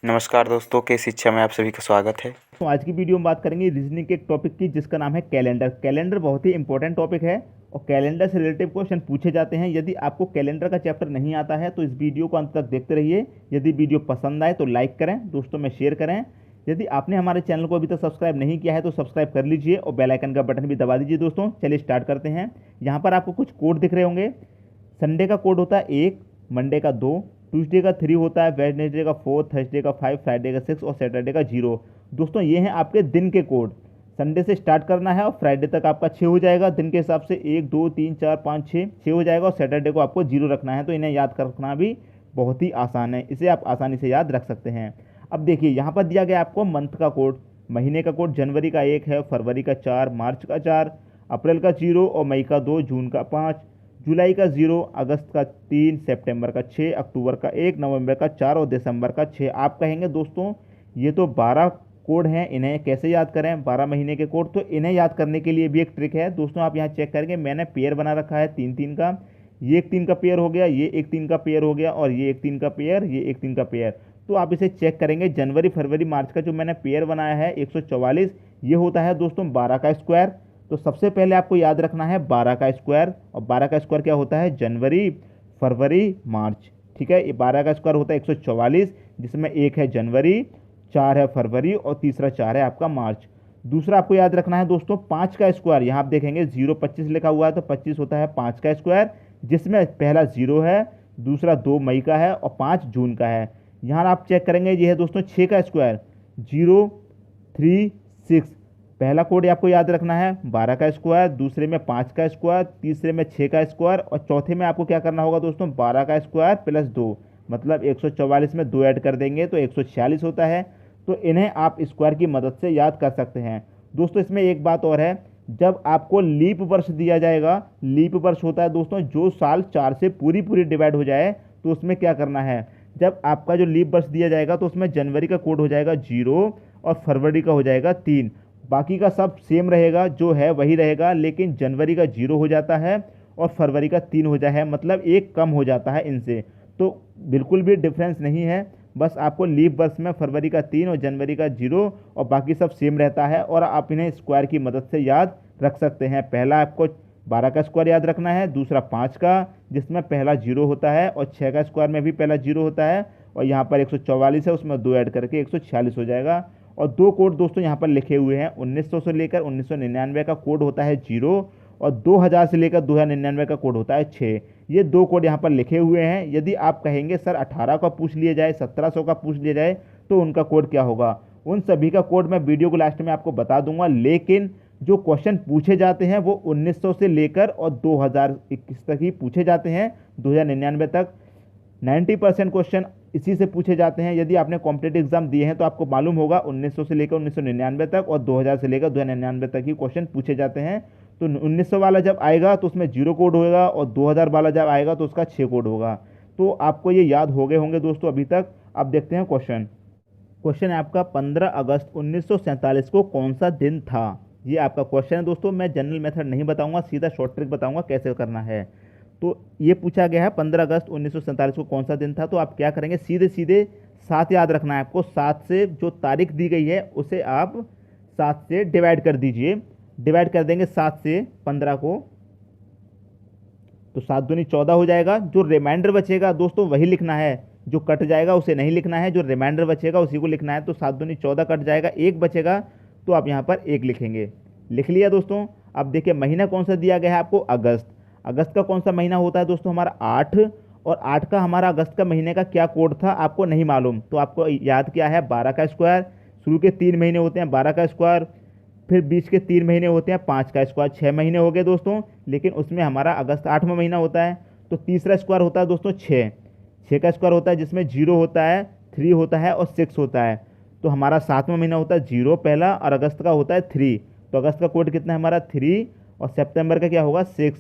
नमस्कार दोस्तों, के शिक्षा में आप सभी का स्वागत है। तो आज की वीडियो में बात करेंगे रीजनिंग के एक टॉपिक की जिसका नाम है कैलेंडर। कैलेंडर बहुत ही इंपॉर्टेंट टॉपिक है और कैलेंडर से रिलेटेड क्वेश्चन पूछे जाते हैं। यदि आपको कैलेंडर का चैप्टर नहीं आता है तो इस वीडियो को अंत तक देखते रहिए। यदि वीडियो पसंद आए तो लाइक करें, दोस्तों में शेयर करें। यदि आपने हमारे चैनल को अभी तक सब्सक्राइब नहीं किया है तो सब्सक्राइब कर लीजिए और बेल आइकन का बटन भी दबा दीजिए। दोस्तों चलिए स्टार्ट करते हैं। यहाँ पर आपको कुछ कोड दिख रहे होंगे। संडे का कोड होता है 1, मंडे का 2, ट्यूसडे का 3 होता है, वेडनेसडे का 4, थर्सडे का 5, फ्राइडे का 6 और सैटरडे का 0। दोस्तों ये हैं आपके दिन के कोड। संडे से स्टार्ट करना है और फ्राइडे तक आपका 6 हो जाएगा। दिन के हिसाब से 1 2 3 4 5 6 हो जाएगा और सैटरडे को आपको 0 रखना है। तो इन्हें याद रखना भी बहुत ही आसान है, इसे आप आसानी से याद रख सकते हैं। अब देखिए यहाँ पर दिया गया आपको मंथ का कोड। महीने का कोड जनवरी का 1 है, फरवरी का 4, मार्च का 4, अप्रैल का 0 और मई का 2, जून का 5, जुलाई का 0, अगस्त का 3, सितंबर का 6, अक्टूबर का 1, नवंबर का 4 और दिसंबर का 6। आप कहेंगे दोस्तों ये तो 12 कोड हैं, इन्हें कैसे याद करें? 12 महीने के कोड। तो इन्हें याद करने के लिए भी एक ट्रिक है दोस्तों। आप यहाँ चेक करेंगे, मैंने पेयर बना रखा है 3-3 का। ये एक 3 का पेयर हो गया, ये एक 3 का पेयर हो गया और ये एक 3 का पेयर, ये एक 3 का पेयर। तो आप इसे चेक करेंगे, जनवरी फरवरी मार्च का जो मैंने पेयर बनाया है 144, ये होता है दोस्तों 12 का स्क्वायर। तो सबसे पहले आपको याद रखना है 12 का स्क्वायर। और 12 का स्क्वायर क्या होता है? जनवरी फरवरी मार्च। ठीक है, ये 12 का स्क्वायर होता है 144, जिसमें एक है जनवरी, 4 है फरवरी और तीसरा 4 है आपका मार्च। दूसरा आपको याद रखना है दोस्तों 5 का स्क्वायर। यहाँ आप देखेंगे 025 लिखा हुआ है, तो 25 होता है 5 का स्क्वायर, जिसमें पहला 0 है, दूसरा 2 मई का है और 5 जून का है। यहाँ आप चेक करेंगे, ये है दोस्तों 6 का स्क्वायर, 036। पहला कोड आपको याद रखना है 12 का स्क्वायर, दूसरे में 5 का स्क्वायर, तीसरे में 6 का स्क्वायर और चौथे में आपको क्या करना होगा दोस्तों? 12 का स्क्वायर प्लस 2, मतलब 144 में 2 ऐड कर देंगे तो 146 होता है। तो इन्हें आप स्क्वायर की मदद से याद कर सकते हैं। दोस्तों इसमें एक बात और है, जब आपको लीप वर्ष दिया जाएगा, लीप वर्ष होता है दोस्तों जो साल 4 से पूरी पूरी डिवाइड हो जाए, तो उसमें क्या करना है? जब आपका जो लीप वर्ष दिया जाएगा तो उसमें जनवरी का कोड हो जाएगा 0 और फरवरी का हो जाएगा 3। बाकी का सब सेम रहेगा, जो है वही रहेगा, लेकिन जनवरी का 0 हो जाता है और फरवरी का 3 हो जाता है, मतलब एक कम हो जाता है इनसे। तो बिल्कुल भी डिफरेंस नहीं है, बस आपको लीप वर्ष में फरवरी का 3 और जनवरी का 0 और बाकी सब सेम रहता है और आप इन्हें स्क्वायर की मदद से याद रख सकते हैं। पहला आपको 12 का स्क्वायर याद रखना है, दूसरा 5 का जिसमें पहला 0 होता है और 6 का स्क्वायर में भी पहला 0 होता है और यहाँ पर 144 है, उसमें 2 ऐड करके 146 हो जाएगा। और दो कोड दोस्तों यहाँ पर लिखे हुए हैं, 1900 से लेकर 1999 का कोड होता है 0 और 2000 से लेकर 2099 का कोड होता है 6। ये दो कोड यहाँ पर लिखे हुए हैं। यदि आप कहेंगे सर 18 का पूछ लिया जाए, 1700 का पूछ लिया जाए, तो उनका कोड क्या होगा? उन सभी का कोड मैं वीडियो को लास्ट में आपको बता दूंगा, लेकिन जो क्वेश्चन पूछे जाते हैं वो 1900 से लेकर और 2021 तक ही पूछे जाते हैं, 2099 तक। 90% क्वेश्चन इसी से पूछे जाते हैं। यदि आपने कॉम्पिटेटिव एग्जाम दिए हैं तो आपको मालूम होगा 1900 से लेकर 1999 तक और 2000 से लेकर 2099 तक ही क्वेश्चन पूछे जाते हैं। तो 1900 वाला जब आएगा तो उसमें 0 कोड होगा और 2000 वाला जब आएगा तो उसका 6 कोड होगा। तो आपको ये याद हो गए होंगे दोस्तों अभी तक। अब देखते हैं क्वेश्चन। क्वेश्चन है आपका 15 अगस्त 1947 को कौन सा दिन था? ये आपका क्वेश्चन है दोस्तों। मैं जनरल मेथड नहीं बताऊंगा, सीधा शॉर्ट ट्रिक बताऊंगा कैसे करना है। तो ये पूछा गया है 15 अगस्त 1947 को कौन सा दिन था। तो आप क्या करेंगे, सीधे सीधे 7 याद रखना है आपको। 7 से जो तारीख दी गई है उसे आप 7 से डिवाइड कर दीजिए। डिवाइड कर देंगे 7 से 15 को, तो 7 दूनी 14 हो जाएगा। जो रिमाइंडर बचेगा दोस्तों वही लिखना है, जो कट जाएगा उसे नहीं लिखना है, जो रिमाइंडर बचेगा उसी को लिखना है। तो 7 दूनी 14 कट जाएगा, 1 बचेगा, तो आप यहाँ पर 1 लिखेंगे। लिख लिया दोस्तों। अब देखिए महीना कौन सा दिया गया है आपको? अगस्त। अगस्त का कौन सा महीना होता है दोस्तों? हमारा 8। और 8 का हमारा अगस्त का महीने का क्या कोड था आपको नहीं मालूम, तो आपको याद क्या है? 12 का स्क्वायर। शुरू के 3 महीने होते हैं 12 का स्क्वायर, फिर बीच के 3 महीने होते हैं 5 का स्क्वायर। 6 महीने हो गए दोस्तों, लेकिन उसमें हमारा अगस्त 8वां महीना होता है। तो तीसरा स्क्वायर होता है दोस्तों 6। 6 का स्क्वायर होता है जिसमें 0 होता है, 3 होता है और 6 होता है। तो हमारा 7वां महीना होता है 0 पहला और अगस्त का होता है 3। तो अगस्त का कोड कितना है हमारा? 3 और सितंबर का क्या होगा? 6,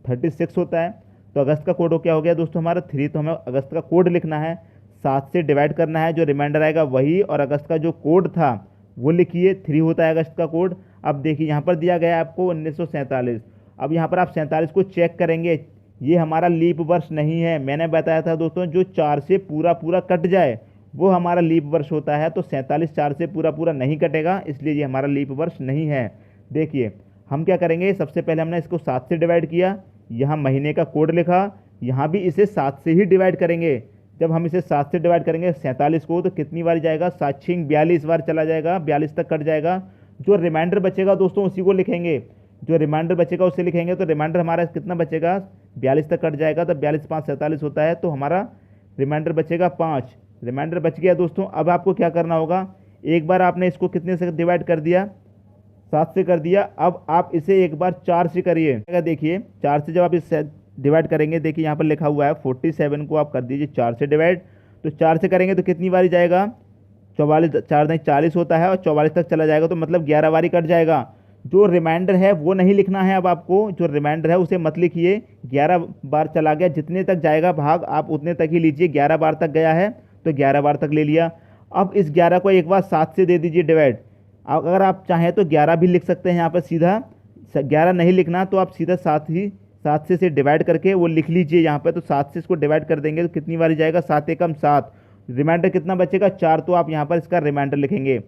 36 होता है। तो अगस्त का कोड क्या हो गया दोस्तों हमारा? 3। तो हमें अगस्त का कोड लिखना है, 7 से डिवाइड करना है, जो रिमाइंडर आएगा वही, और अगस्त का जो कोड था वो लिखिए, 3 होता है अगस्त का कोड। अब देखिए यहाँ पर दिया गया है आपको 1947। अब यहाँ पर आप 47 को चेक करेंगे, ये हमारा लीप वर्ष नहीं है। मैंने बताया था दोस्तों जो 4 से पूरा पूरा कट जाए वो हमारा लीप वर्ष होता है। तो 47 4 से पूरा पूरा नहीं कटेगा, इसलिए ये हमारा लीप वर्ष नहीं है। देखिए हम क्या करेंगे, सबसे पहले हमने इसको 7 से डिवाइड किया, यहाँ महीने का कोड लिखा, यहाँ भी इसे 7 से ही डिवाइड करेंगे। जब हम इसे 7 से डिवाइड करेंगे 47 को, तो कितनी बार जाएगा, 7 6 42 बार चला जाएगा, 42 तक कट जाएगा। जो रिमाइंडर बचेगा दोस्तों उसी को लिखेंगे, जो रिमाइंडर बचेगा उसे लिखेंगे। तो रिमाइंडर हमारा कितना बचेगा, 42 तक कट जाएगा, तो 42 5 47 होता है। तो हमारा रिमाइंडर बचेगा 5, रिमाइंडर बच गया दोस्तों। अब आपको क्या करना होगा, एक बार आपने इसको कितने से डिवाइड कर दिया, 7 से कर दिया, अब आप इसे एक बार 4 से करिए। देखिए 4 से जब आप इसे डिवाइड करेंगे, देखिए यहाँ पर लिखा हुआ है 47 को आप कर दीजिए 4 से डिवाइड। तो 4 से करेंगे तो कितनी बारी जाएगा, 44, 4 नहीं 40 होता है, और 44 तक चला जाएगा, तो मतलब 11 बारी कट जाएगा। जो रिमाइंडर है वो नहीं लिखना है, अब आपको जो रिमाइंडर है उसे मत लिखिए। 11 बार चला गया, जितने तक जाएगा भाग आप उतने तक ही लीजिए। 11 बार तक गया है तो 11 बार तक ले लिया। अब इस 11 को एक बार 7 से दे दीजिए डिवाइड। अगर आप चाहें तो 11 भी लिख सकते हैं यहाँ पर सीधा, 11 नहीं लिखना तो आप सीधा 7 से इसे डिवाइड करके वो लिख लीजिए यहाँ पे। तो 7 से इसको डिवाइड कर देंगे तो कितनी बारी जाएगा, 7 एकम 7, रिमाइंडर कितना बचेगा 4, तो आप यहाँ पर इसका रिमाइंडर लिखेंगे।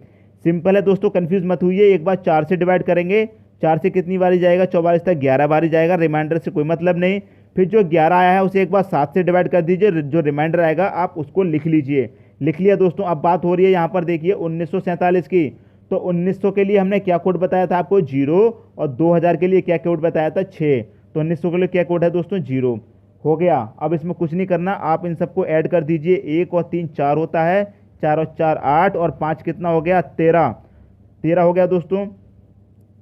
सिंपल है दोस्तों, कंफ्यूज मत हुइए। एक बार 4 से डिवाइड करेंगे, 4 से कितनी बारी जाएगा, 44 तक 11 बारी जाएगा, रिमाइंडर से कोई मतलब नहीं। फिर जो 11 आया है उसे एक बार 7 से डिवाइड कर दीजिए, जो रिमाइंडर आएगा आप उसको लिख लीजिए। लिख लिया दोस्तों। अब बात हो रही है यहाँ पर देखिए 1947 की। तो 1900 के लिए हमने क्या कोड बताया था आपको, 0, और 2000 के लिए क्या कोड बताया था, 6। तो 1900 के लिए क्या कोड है दोस्तों, 0 हो गया। अब इसमें कुछ नहीं करना, आप इन सबको ऐड कर दीजिए। 1 और 3 4 होता है, 4 और 4 8, और 5 कितना हो गया, 13 हो गया दोस्तों।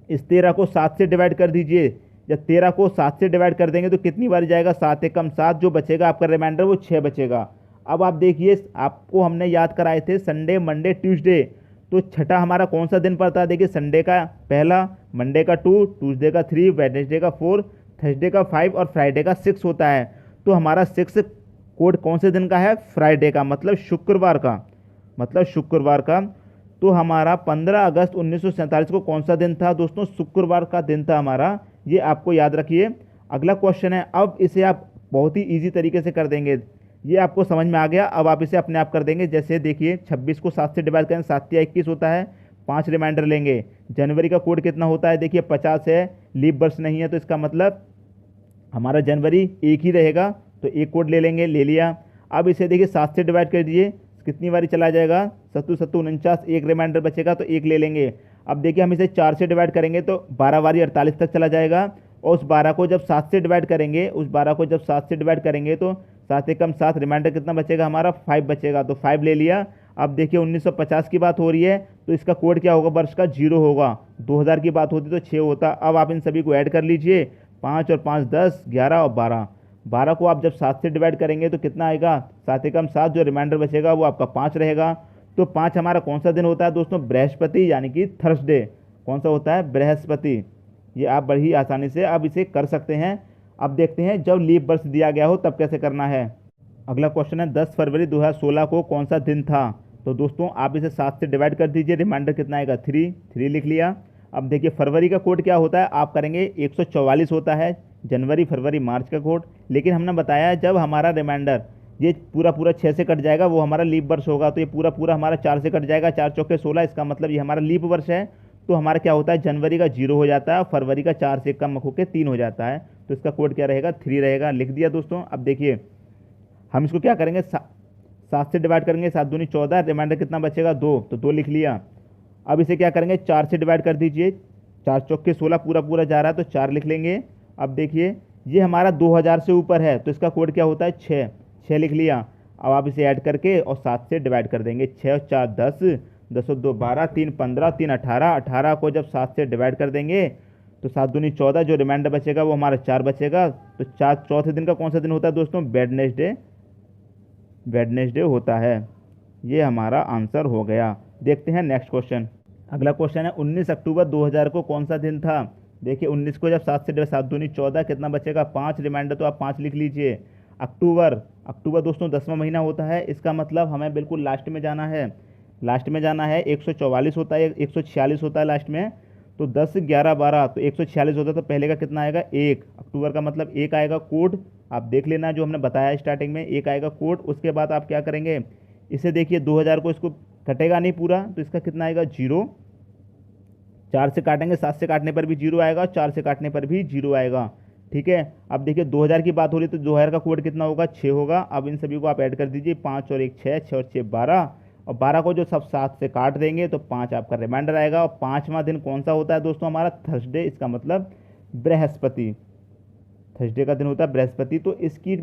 इस 13 को 7 से डिवाइड कर दीजिए। जब 13 को 7 से डिवाइड कर देंगे तो कितनी बार जाएगा, 7 एकम 7, जो बचेगा आपका रिमाइंडर वो 6 बचेगा। अब आप देखिए, आपको हमने याद कराए थे संडे मंडे ट्यूसडे, तो छठा हमारा कौन सा दिन पड़ता है, देखिए संडे का पहला, मंडे का 2, ट्यूसडे का 3, वेडनेसडे का 4, थर्सडे का 5 और फ्राइडे का 6 होता है। तो हमारा 6 कोड कौन से दिन का है, फ्राइडे का, मतलब शुक्रवार का, तो हमारा 15 अगस्त 1947 को कौन सा दिन था दोस्तों, शुक्रवार का दिन था हमारा। ये आपको याद रखिए। अगला क्वेश्चन है, अब इसे आप बहुत ही ईजी तरीके से कर देंगे। ये आपको समझ में आ गया, अब आप इसे अपने आप कर देंगे। जैसे देखिए 26 को 7 से डिवाइड करें, 7 या 21 होता है, 5 रिमाइंडर लेंगे। जनवरी का कोड कितना होता है, देखिए 50 है, लीप वर्ष नहीं है, तो इसका मतलब हमारा जनवरी एक ही रहेगा, तो एक कोड ले लेंगे, ले लिया। अब इसे देखिए 7 से डिवाइड कर दीजिए, कितनी बारी चला जाएगा, 7 7 49, एक रिमाइंडर बचेगा तो एक ले लेंगे। अब देखिए हम इसे 4 से डिवाइड करेंगे तो 12 बारी 48 तक चला जाएगा, और उस 12 को जब 7 से डिवाइड करेंगे, तो 7 एकम 7, रिमाइंडर कितना बचेगा हमारा, 5 बचेगा, तो 5 ले लिया। अब देखिए 1950 की बात हो रही है, तो इसका कोड क्या होगा, वर्ष का 0 होगा। 2000 की बात होती तो 6 होता। अब आप इन सभी को ऐड कर लीजिए, 5 और 5 10, 11 और 12 को आप जब 7 से डिवाइड करेंगे तो कितना आएगा, 7 एकम 7, जो रिमाइंडर बचेगा वो आपका 5 रहेगा। तो 5 हमारा कौन सा दिन होता है दोस्तों, बृहस्पति, यानी कि थर्सडे। कौन सा होता है, बृहस्पति। ये आप बड़ी आसानी से अब इसे कर सकते हैं। अब देखते हैं जब लीप वर्ष दिया गया हो तब कैसे करना है। अगला क्वेश्चन है 10 फरवरी 2016 को कौन सा दिन था। तो दोस्तों आप इसे 7 से डिवाइड कर दीजिए, रिमाइंडर कितना आएगा, 3 लिख लिया। अब देखिए फरवरी का कोड क्या होता है, आप करेंगे 144 होता है, जनवरी फरवरी मार्च का कोड। लेकिन हमने बताया जब हमारा रिमाइंडर ये पूरा 6 से कट जाएगा वो हमारा लीप वर्ष होगा, तो ये पूरा हमारा 4 से कट जाएगा, 4 चौके 16, इसका मतलब ये हमारा लीप वर्ष है। तो हमारा क्या होता है, जनवरी का 0 हो जाता है, और फरवरी का 4 से कम होकर 3 हो जाता है, तो इसका कोड क्या रहेगा, 3 रहेगा। लिख दिया दोस्तों। अब देखिए हम इसको क्या करेंगे, 7 से डिवाइड करेंगे, 7 दूनी 14, रिमाइंडर कितना बचेगा, 2, तो 2 लिख लिया। अब इसे क्या करेंगे, 4 से डिवाइड कर दीजिए, 4 चौके 16 पूरा जा रहा है, तो 4 लिख लेंगे। अब देखिए ये हमारा 2000 से ऊपर है, तो इसका कोड क्या होता है, 6 लिख लिया। अब आप इसे ऐड करके और 7 से डिवाइड कर देंगे, 6 और 4 10, 10 और 2 12, 3 15, 3 18 को जब 7 से डिवाइड कर देंगे तो 7 दूनी 14, जो रिमाइंडर बचेगा वो हमारा 4 बचेगा। तो 4 चौथे दिन का कौन सा दिन होता है दोस्तों, वेडनेसडे होता है। ये हमारा आंसर हो गया। देखते हैं नेक्स्ट क्वेश्चन। अगला क्वेश्चन है 19 अक्टूबर 2000 को कौन सा दिन था। देखिए 19 को जब 7 से डिवाइड, 7 दूनी 14, कितना बचेगा, 5, रिमाइंडर तो आप 5 लिख लीजिए। अक्टूबर दोस्तों 10वां महीना होता है, इसका मतलब हमें बिल्कुल लास्ट में जाना है, 144 होता है, 146 होता है लास्ट में, तो 10 11 12, तो 146 होता है, तो पहले का कितना आएगा, 1। अक्टूबर का मतलब 1 आएगा कोड, आप देख लेना जो हमने बताया स्टार्टिंग में, 1 आएगा कोड। उसके बाद आप क्या करेंगे, इसे देखिए 2000 को इसको कटेगा नहीं पूरा, तो इसका कितना आएगा 0। 4 से काटेंगे, 7 से काटने पर भी 0 आएगा, 4 से काटने पर भी 0 आएगा। ठीक है, अब देखिए 2000 की बात हो रही है तो 2000 का कोड कितना होगा 6 होगा। अब इन सभी को आप ऐड कर दीजिए, 5 और 1 6, 6 और 6 12, और 12 को जो सब 7 से काट देंगे तो 5 आपका रिमाइंडर आएगा। और 5वां दिन कौन सा होता है दोस्तों हमारा थर्सडे, इसका मतलब बृहस्पति। थर्सडे का दिन होता है बृहस्पति। तो इसकी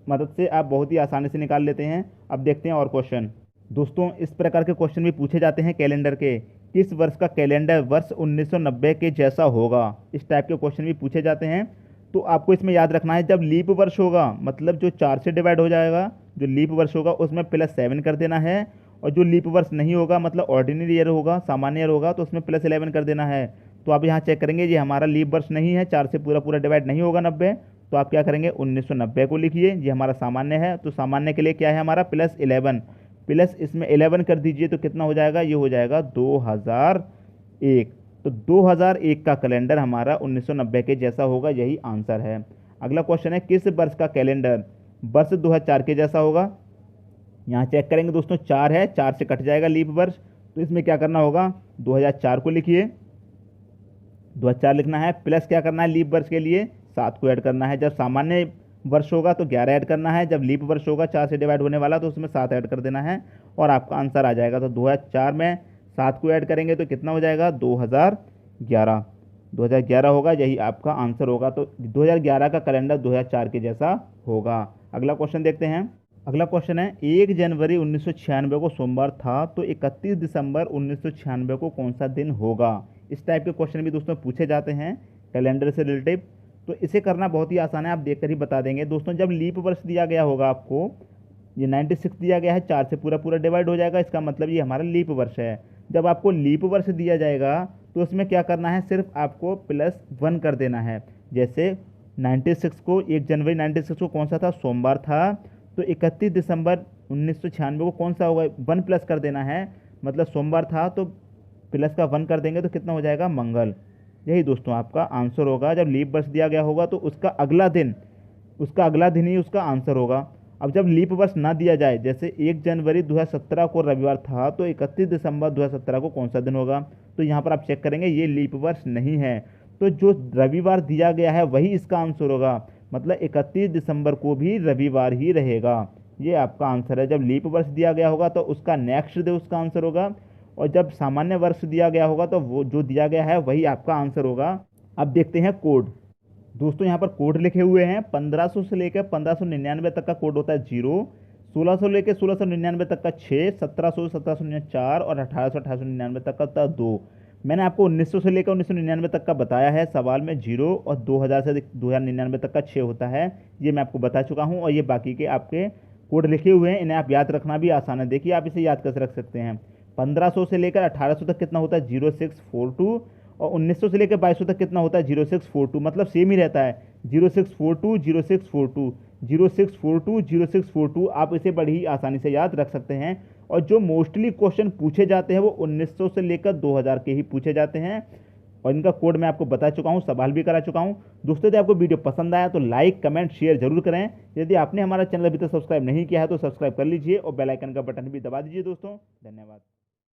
मदद से आप बहुत ही आसानी से निकाल लेते हैं। अब देखते हैं और क्वेश्चन। दोस्तों इस प्रकार के क्वेश्चन भी पूछे जाते हैं कैलेंडर के, किस वर्ष का कैलेंडर वर्ष 1990 के जैसा होगा, इस टाइप के क्वेश्चन भी पूछे जाते हैं। तो आपको इसमें याद रखना है, जब लीप वर्ष होगा मतलब जो 4 से डिवाइड हो जाएगा, जो लीप वर्ष होगा उसमें +7 कर देना है, और जो लीप वर्ष नहीं होगा मतलब ऑर्डिनरी ईयर होगा, सामान्य ईयर होगा, तो उसमें +11 कर देना है। तो आप यहाँ चेक करेंगे ये हमारा लीप वर्ष नहीं है, 4 से पूरा पूरा डिवाइड नहीं होगा 90, तो आप क्या करेंगे 1990 को लिखिए, ये हमारा सामान्य है। तो सामान्य के लिए क्या है हमारा +11, प्लस इसमें 11 कर दीजिए तो कितना हो जाएगा, ये हो जाएगा 2001। तो 2001 का कैलेंडर हमारा 1990 के जैसा होगा, यही आंसर है। अगला क्वेश्चन है, किस वर्ष का कैलेंडर वर्ष 2004 के जैसा होगा। यहाँ चेक करेंगे दोस्तों, 4 है, 4 से कट जाएगा लीप वर्ष, तो इसमें क्या करना होगा 2004 को लिखिए, 2004 लिखना है, प्लस क्या करना है लीप वर्ष के लिए 7 को ऐड करना है। जब सामान्य वर्ष होगा तो 11 ऐड करना है, जब लीप वर्ष होगा 4 से डिवाइड होने वाला तो उसमें 7 ऐड कर देना है, और आपका आंसर आ जाएगा। तो 2004 में 7 को ऐड करेंगे तो कितना हो जाएगा 2011, 2011 होगा, यही आपका आंसर होगा। तो 2011 का कैलेंडर 2004 के जैसा होगा। अगला क्वेश्चन देखते हैं। अगला क्वेश्चन है, 1 जनवरी 1996 को सोमवार था, तो 31 दिसंबर 1996 को कौन सा दिन होगा। इस टाइप के क्वेश्चन भी दोस्तों पूछे जाते हैं कैलेंडर से रिलेटिव। तो इसे करना बहुत ही आसान है, आप देखकर ही बता देंगे। दोस्तों जब लीप वर्ष दिया गया होगा आपको, ये 96 दिया गया है, 4 से पूरा पूरा डिवाइड हो जाएगा, इसका मतलब ये हमारा लीप वर्ष है। जब आपको लीप वर्ष दिया जाएगा तो उसमें क्या करना है, सिर्फ आपको +1 कर देना है। जैसे 96 को 1 जनवरी 96 को कौन सा था, सोमवार था, तो 31 दिसंबर 1996 को कौन सा होगा, 1 प्लस कर देना है, मतलब सोमवार था तो प्लस का 1 कर देंगे तो कितना हो जाएगा मंगल। यही दोस्तों आपका आंसर होगा। जब लीप वर्ष दिया गया होगा तो उसका अगला दिन ही उसका आंसर होगा। अब जब लीप वर्ष ना दिया जाए, जैसे 1 जनवरी 2017 को रविवार था, तो 31 दिसंबर 2017 को कौन सा दिन होगा। तो यहाँ पर आप चेक करेंगे ये लीप वर्ष नहीं है, तो जो रविवार दिया गया है वही इसका आंसर होगा, मतलब 31 दिसंबर को भी रविवार ही रहेगा। ये आपका आंसर है। जब लीप वर्ष दिया गया होगा तो उसका नेक्स्ट डे उसका आंसर होगा, और जब सामान्य वर्ष दिया गया होगा तो वो जो दिया गया है वही आपका आंसर होगा। अब देखते हैं कोड। दोस्तों यहाँ पर कोड लिखे हुए हैं, 1500 से लेकर 1599 तक का कोड होता है 0, 1600 लेकर 1699 तक का 6, 1700 1799 4, और 1800 1899 तक का होता है 2। मैंने आपको 1900 से लेकर 1999 तक का बताया है सवाल में 0, और 2000 से 2099 तक का 6 होता है, ये मैं आपको बता चुका हूँ। और ये बाकी के आपके कोड लिखे हुए हैं, इन्हें आप याद रखना भी आसान है। देखिए आप इसे याद कैसे रख सकते हैं। 1500 से लेकर 1800 तक कितना होता है 0642, और 1900 से लेकर 2200 तक कितना होता है 0642, मतलब सेम ही रहता है 0642 0642 0642 0642। आप इसे बड़ी ही आसानी से याद रख सकते हैं। और जो मोस्टली क्वेश्चन पूछे जाते हैं वो 1900 से लेकर 2000 के ही पूछे जाते हैं, और इनका कोड मैं आपको बता चुका हूँ, सवाल भी करा चुका हूँ। दोस्तों यदि आपको वीडियो पसंद आया तो लाइक कमेंट शेयर जरूर करें। यदि आपने हमारा चैनल अभी तक सब्सक्राइब नहीं किया है तो सब्सक्राइब कर लीजिए, और बेल आइकन का बटन भी दबा दीजिए। दोस्तों धन्यवाद।